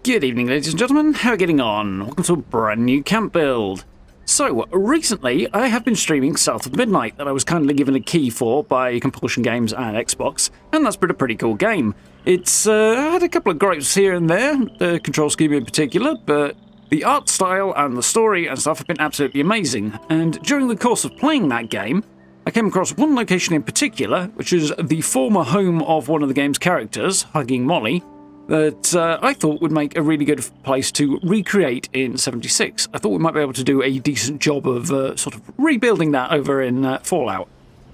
Good evening, ladies and gentlemen. How are you getting on? Welcome to a brand new camp build. So, recently, I have been streaming South of Midnight that I was kindly given a key for by Compulsion Games and Xbox, and that's been a pretty cool game. It's had a couple of gripes here and there, the control scheme in particular, but the art style and the story and stuff have been absolutely amazing. And during the course of playing that game, I came across one location in particular, which is the former home of one of the game's characters, Huggin Molly, that I thought would make a really good place to recreate in 76. I thought we might be able to do a decent job of sort of rebuilding that over in Fallout.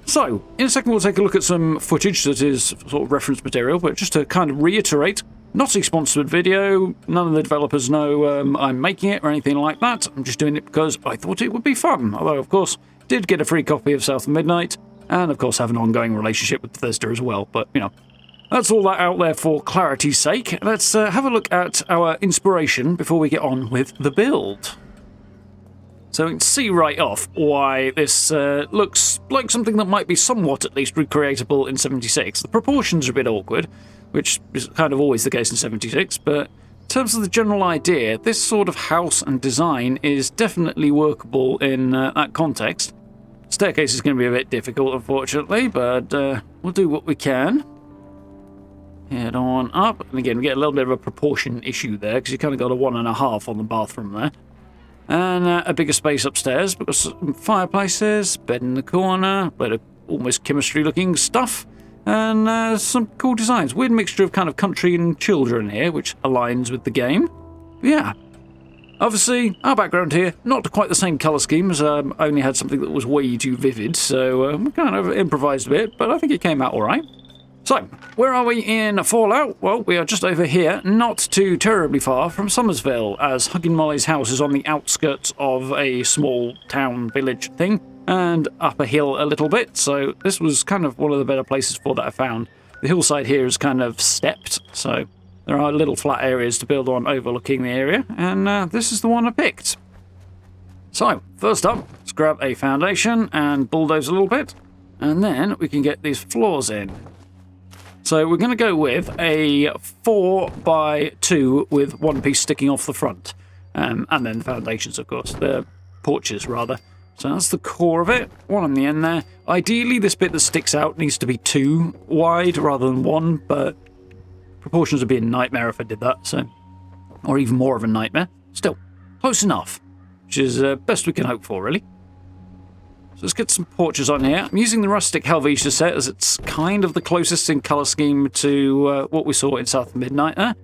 So, in a second we'll take a look at some footage that is sort of reference material, but just to kind of reiterate, not a sponsored video, none of the developers know I'm making it or anything like that. I'm just doing it because I thought it would be fun, although of course did get a free copy of South of Midnight, and of course have an ongoing relationship with Bethesda as well, but you know. That's all that out there for clarity's sake. Let's have a look at our inspiration before we get on with the build. So we can see right off why this looks like something that might be somewhat at least recreatable in 76. The proportions are a bit awkward, which is kind of always the case in 76, but in terms of the general idea, this sort of house and design is definitely workable in that context. Staircase is going to be a bit difficult, unfortunately, but we'll do what we can. Head on up, and again we get a little bit of a proportion issue there because you kind of got a 1.5 on the bathroom there, and a bigger space upstairs because some fireplaces, bed in the corner, bit of almost chemistry looking stuff, and some cool designs. Weird mixture of kind of country and children here, which aligns with the game. Yeah, obviously our background here not quite the same colour scheme as I only had something that was way too vivid, so we kind of improvised a bit, but I think it came out all right. So, where are we in Fallout? Well, we are just over here, not too terribly far from Summersville, as Huggin Molly's house is on the outskirts of a small town village thing, and up a hill a little bit, so this was kind of one of the better places for that I found. The hillside here is kind of stepped, so there are little flat areas to build on overlooking the area, and this is the one I picked. So, first up, let's grab a foundation and bulldoze a little bit, and then we can get these floors in. So we're going to go with a 4x2 with one piece sticking off the front. And then the foundations, of course. The porches, rather. So that's the core of it. One on the end there. Ideally, this bit that sticks out needs to be 2 wide rather than 1, but proportions would be a nightmare if I did that, so... Or even more of a nightmare. Still, close enough. Which is best we can hope for, really. So let's get some porches on here. I'm using the rustic Helvetia set as it's kind of the closest in colour scheme to what we saw in South of Midnight there.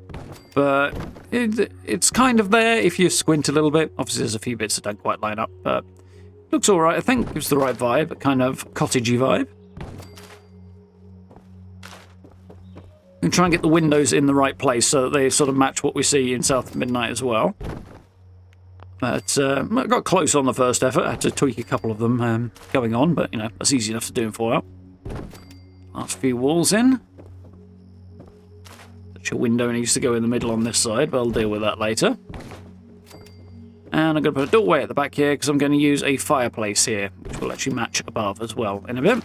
But it's kind of there if you squint a little bit. Obviously there's a few bits that don't quite line up, but looks alright I think. Gives the right vibe, a kind of cottagey vibe. And try and get the windows in the right place so that they sort of match what we see in South of Midnight as well. But I got close on the first effort. I had to tweak a couple of them going on, but, you know, that's easy enough to do in Fallout. Last few walls in. Your window needs to go in the middle on this side, but I'll deal with that later. And I'm going to put a doorway at the back here because I'm going to use a fireplace here, which will actually match above as well in a bit.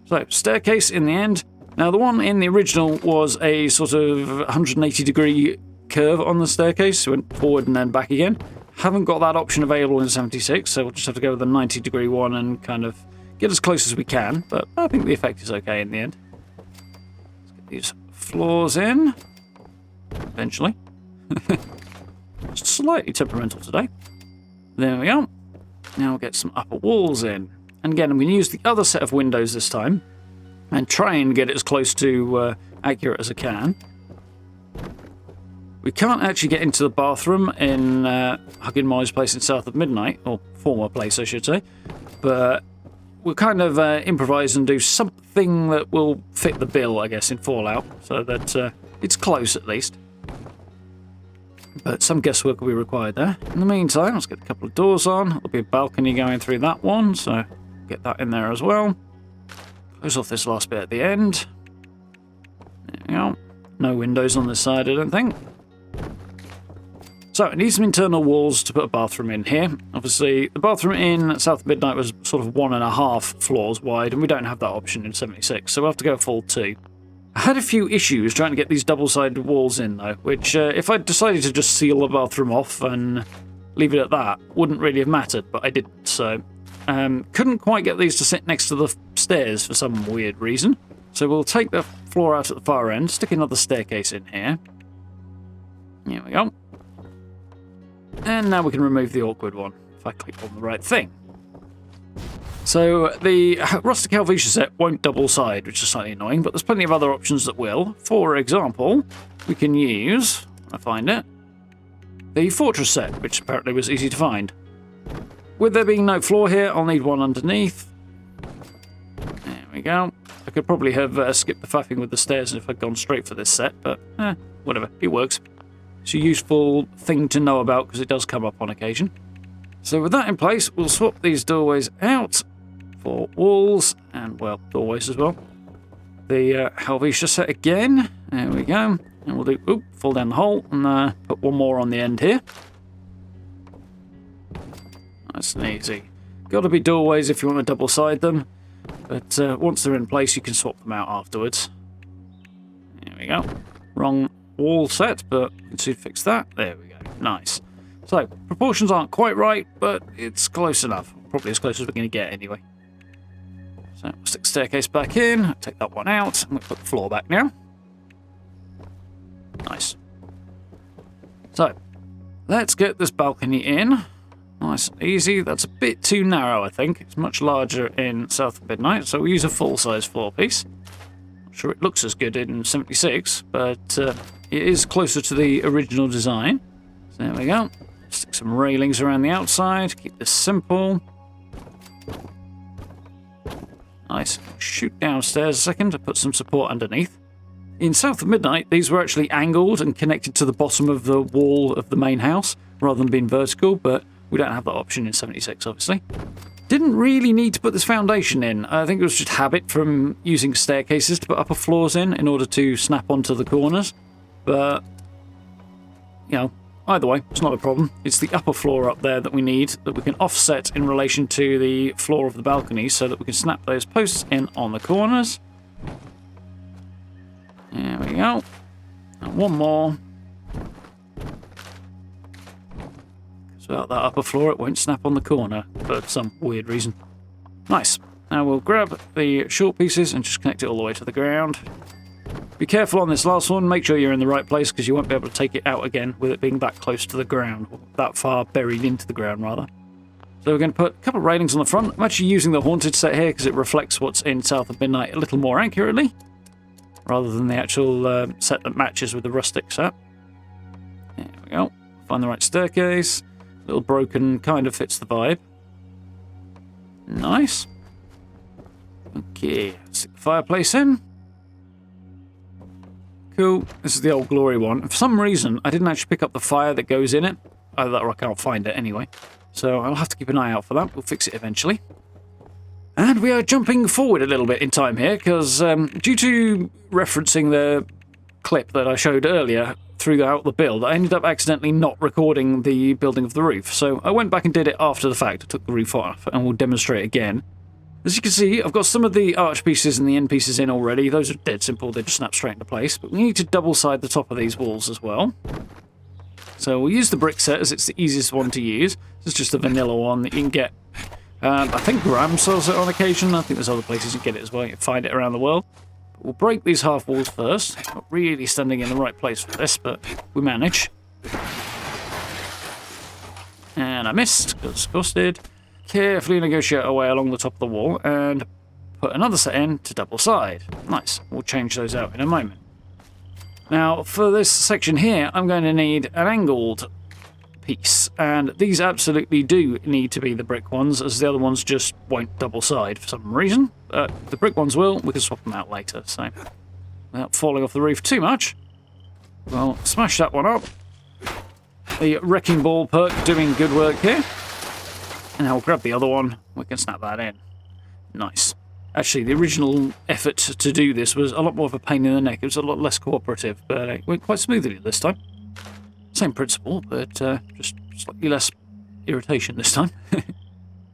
So, staircase in the end. Now, the one in the original was a sort of 180-degree curve on the staircase. So went forward and then back again. Haven't got that option available in 76, so we'll just have to go with a 90-degree one and kind of get as close as we can, but I think the effect is okay in the end. Let's get these floors in. Eventually. Just slightly temperamental today. There we go. Now we'll get some upper walls in. And again, I'm going to use the other set of windows this time and try and get it as close to accurate as I can. We can't actually get into the bathroom in Huggin Molly's place in South of Midnight, or former place I should say, but we'll kind of improvise and do something that will fit the bill, I guess, in Fallout, so that it's close at least. But some guesswork will be required there. In the meantime, let's get a couple of doors on. There'll be a balcony going through that one, so get that in there as well. Close off this last bit at the end. There we go. No windows on this side, I don't think. So, it needs some internal walls to put a bathroom in here. Obviously, the bathroom in South of Midnight was sort of 1.5 floors wide, and we don't have that option in 76, so we'll have to go full 2. I had a few issues trying to get these double-sided walls in, though, which, if I decided to just seal the bathroom off and leave it at that, wouldn't really have mattered, but I didn't, so... couldn't quite get these to sit next to the stairs for some weird reason. So we'll take the floor out at the far end, stick another staircase in here. Here we go. And now we can remove the awkward one, if I click on the right thing. So the rustic Helvetia set won't double side, which is slightly annoying, but there's plenty of other options that will. For example, we can use, I find it, the fortress set, which apparently was easy to find. With there being no floor here, I'll need one underneath. There we go. I could probably have skipped the faffing with the stairs if I'd gone straight for this set, but whatever, it works. It's a useful thing to know about because it does come up on occasion. So with that in place, we'll swap these doorways out for walls and, well, doorways as well. The Helvetia set again. There we go. And we'll do, fall down the hole and put one more on the end here. Nice and easy. Got to be doorways if you want to double side them, but once they're in place, you can swap them out afterwards. There we go. Wrong wall set, but you can see fix that. There we go. Nice. So, proportions aren't quite right, but it's close enough. Probably as close as we're going to get anyway. So, we'll stick the staircase back in, take that one out, and we'll put the floor back now. Nice. So, let's get this balcony in. Nice and easy. That's a bit too narrow, I think. It's much larger in South of Midnight, so we'll use a full-size floor piece. Not sure it looks as good in 76, but it is closer to the original design. So there we go. Stick some railings around the outside. Keep this simple. Nice. Shoot downstairs a second to put some support underneath. In South of Midnight, these were actually angled and connected to the bottom of the wall of the main house, rather than being vertical, but we don't have that option in 76, obviously. Didn't really need to put this foundation in. I think it was just habit from using staircases to put upper floors in order to snap onto the corners. But, you know, either way, it's not a problem. It's the upper floor up there that we need, that we can offset in relation to the floor of the balcony so that we can snap those posts in on the corners. There we go. And one more. Without that upper floor, it won't snap on the corner for some weird reason. Nice. Now we'll grab the short pieces and just connect it all the way to the ground. Be careful on this last one. Make sure you're in the right place because you won't be able to take it out again with it being that close to the ground. Or that far buried into the ground, rather. So we're going to put a couple of railings on the front. I'm actually using the Haunted set here because it reflects what's in South of Midnight a little more accurately, rather than the actual set that matches with the Rustic set. There we go. Find the right staircase. Little broken, kind of fits the vibe. Nice. Okay, stick the fireplace in. Cool. This is the Old Glory one. For some reason, I didn't actually pick up the fire that goes in it. Either that or I can't find it anyway. So I'll have to keep an eye out for that. We'll fix it eventually. And we are jumping forward a little bit in time here, because due to referencing the clip that I showed earlier throughout the build, I ended up accidentally not recording the building of the roof. So I went back and did it after the fact. I took the roof off, and we'll demonstrate again. As you can see, I've got some of the arch pieces and the end pieces in already. Those are dead simple. They just snap straight into place. But we need to double side the top of these walls as well. So we'll use the brick set as it's the easiest one to use. It's just a vanilla one that you can get. I think Graham sells it on occasion. I think there's other places you can get it as well. You can find it around the world. But we'll break these half walls first. Not really standing in the right place for this, but we manage. And I missed, because of course did. Carefully negotiate our way along the top of the wall and put another set in to double side. Nice. We'll change those out in a moment. Now, for this section here, I'm going to need an angled piece, and these absolutely do need to be the brick ones, as the other ones just won't double side for some reason. The brick ones will. We can swap them out later, so without falling off the roof too much, we'll smash that one up. The Wrecking Ball perk doing good work here. And now we'll grab the other one. We can snap that in. Nice. Actually, the original effort to do this was a lot more of a pain in the neck. It was a lot less cooperative, but it went quite smoothly this time. Same principle, but just slightly less irritation this time.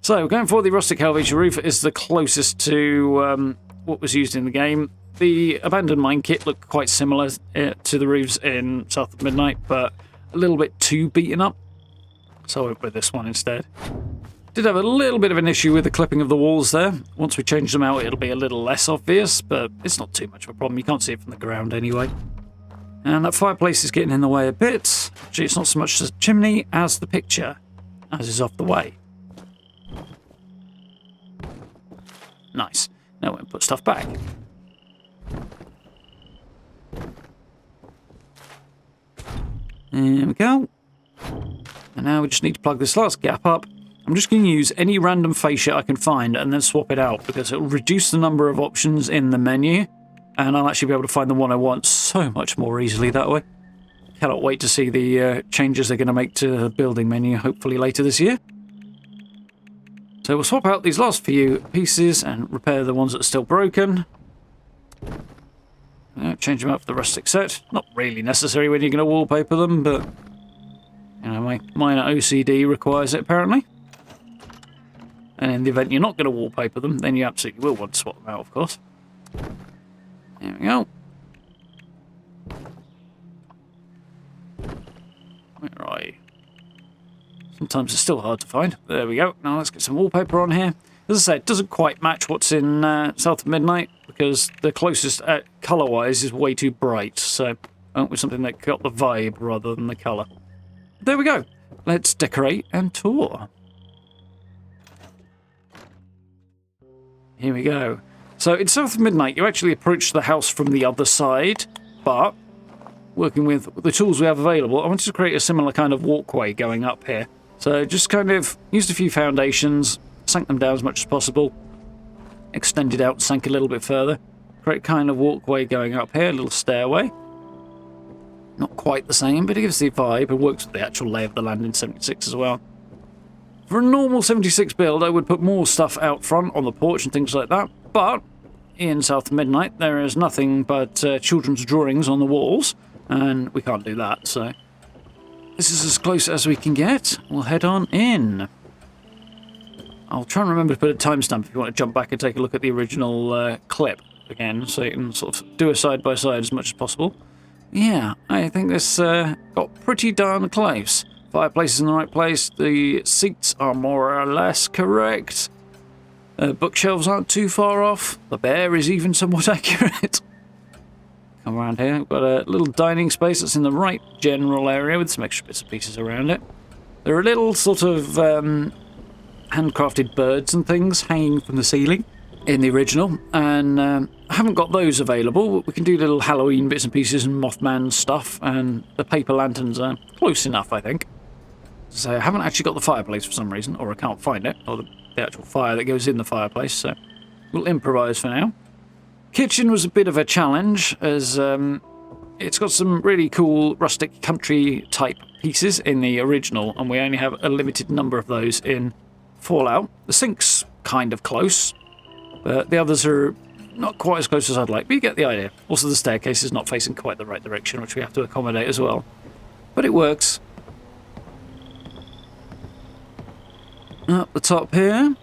So, going for the rustic Helvetia roof is the closest to what was used in the game. the abandoned mine kit looked quite similar to the roofs in South of Midnight, but a little bit too beaten up. So I went with this one instead. Did have a little bit of an issue with the clipping of the walls there. Once we change them out, it'll be a little less obvious, but it's not too much of a problem. You can't see it from the ground anyway. And that fireplace is getting in the way a bit. Actually, it's not so much the chimney as the picture, as is off the way. Nice. Now we'll put stuff back. There we go. And now we just need to plug this last gap up. I'm just going to use any random fascia I can find and then swap it out because it will reduce the number of options in the menu and I'll actually be able to find the one I want so much more easily that way. Cannot wait to see the changes they're going to make to the building menu hopefully later this year. So we'll swap out these last few pieces and repair the ones that are still broken. Change them out for the rustic set. Not really necessary when you're going to wallpaper them, but you know, my minor OCD requires it apparently. And in the event you're not going to wallpaper them, then you absolutely will want to swap them out, of course. There we go. Where are you? Sometimes it's still hard to find. There we go. Now let's get some wallpaper on here. As I said, it doesn't quite match what's in South of Midnight, because the closest colour-wise is way too bright. So I went with something that got the vibe rather than the colour. There we go. Let's decorate and tour. Here we go. So in South of Midnight, you actually approach the house from the other side, but working with the tools we have available, I wanted to create a similar kind of walkway going up here. So just kind of used a few foundations, sank them down as much as possible, extended out, sank a little bit further, create kind of walkway going up here, a little stairway. Not quite the same, but it gives the vibe and works with the actual lay of the land in 76 as well. For a normal 76 build, I would put more stuff out front on the porch and things like that, but in South of Midnight, there is nothing but children's drawings on the walls, and we can't do that, so this is as close as we can get. We'll head on in. I'll try and remember to put a timestamp if you want to jump back and take a look at the original clip again, so you can sort of do a side-by-side as much as possible. Yeah, I think this got pretty darn close. Fireplace is in the right place, the seats are more or less correct, bookshelves aren't too far off, the bear is even somewhat accurate. Come around here, we've got a little dining space that's in the right general area with some extra bits and pieces around it. There are little sort of handcrafted birds and things hanging from the ceiling in the original, and I haven't got those available. We can do little Halloween bits and pieces and Mothman stuff, and the paper lanterns are close enough, I think. So I haven't actually got the fireplace for some reason, or I can't find it, or the actual fire that goes in the fireplace, so we'll improvise for now. Kitchen was a bit of a challenge, as it's got some really cool rustic country type pieces in the original, and we only have a limited number of those in Fallout. The sink's kind of close, but the others are not quite as close as I'd like, but you get the idea. Also, the staircase is not facing quite the right direction, which we have to accommodate as well. But it works. Up the top here.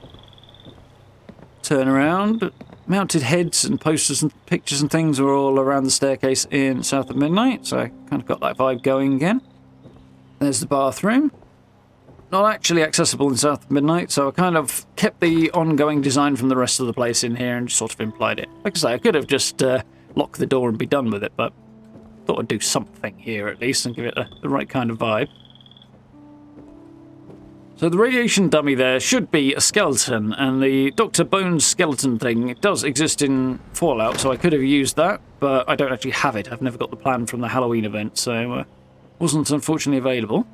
Turn around. Mounted heads and posters and pictures and things are all around the staircase in South of Midnight, so I kind of got that vibe going again. There's the bathroom. Not actually accessible in South of Midnight, so I kind of kept the ongoing design from the rest of the place in here and sort of implied it. Like I say, I could have just locked the door and be done with it, but thought I'd do something here at least and give it the right kind of vibe. So the radiation dummy there should be a skeleton, and the Dr. Bones skeleton thing does exist in Fallout, so I could have used that, but I don't actually have it. I've never got the plan from the Halloween event, so wasn't unfortunately available.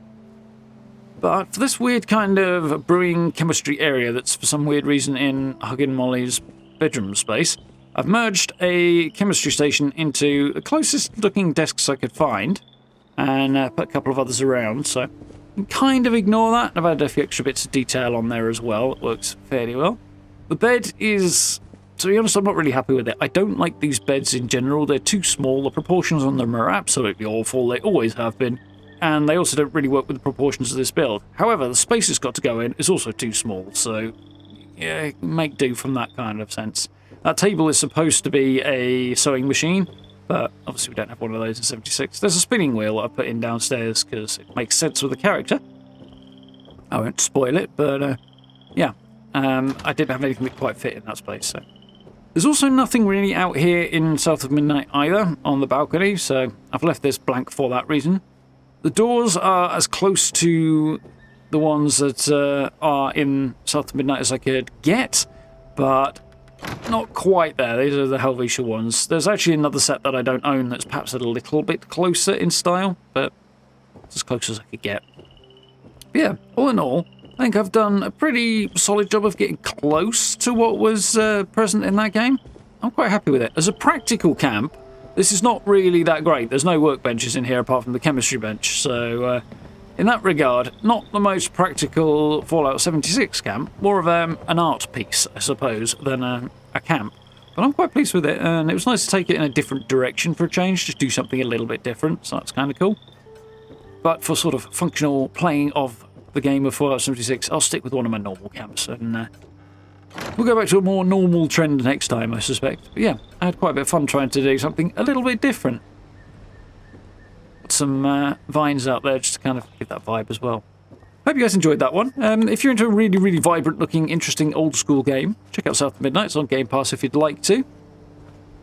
But for this weird kind of brewing chemistry area that's for some weird reason in Huggin Molly's bedroom space, I've merged a chemistry station into the closest looking desks I could find, and put a couple of others around, so you can kind of ignore that. I've added a few extra bits of detail on there as well. It works fairly well. The bed is, to be honest, I'm not really happy with it. I don't like these beds in general. They're too small. The proportions on them are absolutely awful. They always have been. And they also don't really work with the proportions of this build. However, the space it's got to go in is also too small, so yeah, make do from that kind of sense. That table is supposed to be a sewing machine, but obviously we don't have one of those in 76. There's a spinning wheel I put in downstairs because it makes sense with the character. I won't spoil it, but yeah. I didn't have anything that quite fit in that space, so. There's also nothing really out here in South of Midnight either on the balcony, so I've left this blank for that reason. The doors are as close to the ones that are in South of Midnight as I could get, but not quite there. These are the Helvetia ones. There's actually another set that I don't own that's perhaps a little bit closer in style, but it's as close as I could get. But yeah, all in all, I think I've done a pretty solid job of getting close to what was present in that game. I'm quite happy with it. As a practical camp, this is not really that great. There's no workbenches in here apart from the chemistry bench, so in that regard, not the most practical Fallout 76 camp. More of an art piece, I suppose, than a camp. But I'm quite pleased with it, and it was nice to take it in a different direction for a change, just do something a little bit different, so that's kind of cool. But for sort of functional playing of the game of Fallout 76, I'll stick with one of my normal camps, and we'll go back to a more normal trend next time, I suspect. But yeah, I had quite a bit of fun trying to do something a little bit different. Got some vines out there just to kind of give that vibe as well. Hope you guys enjoyed that one. If you're into a really, really vibrant-looking, interesting, old-school game, check out South of Midnight. It's on Game Pass if you'd like to.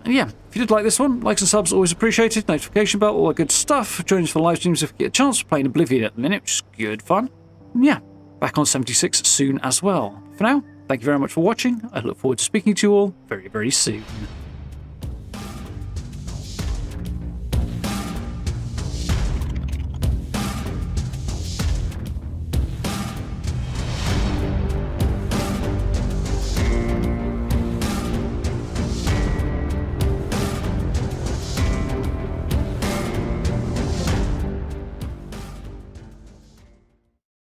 And yeah, if you did like this one, likes and subs always appreciated. Notification bell, all that good stuff. Join us for live streams if you get a chance. We're playing Oblivion at the minute, which is good fun. And yeah, back on 76 soon as well. For now, thank you very much for watching. I look forward to speaking to you all very, very soon.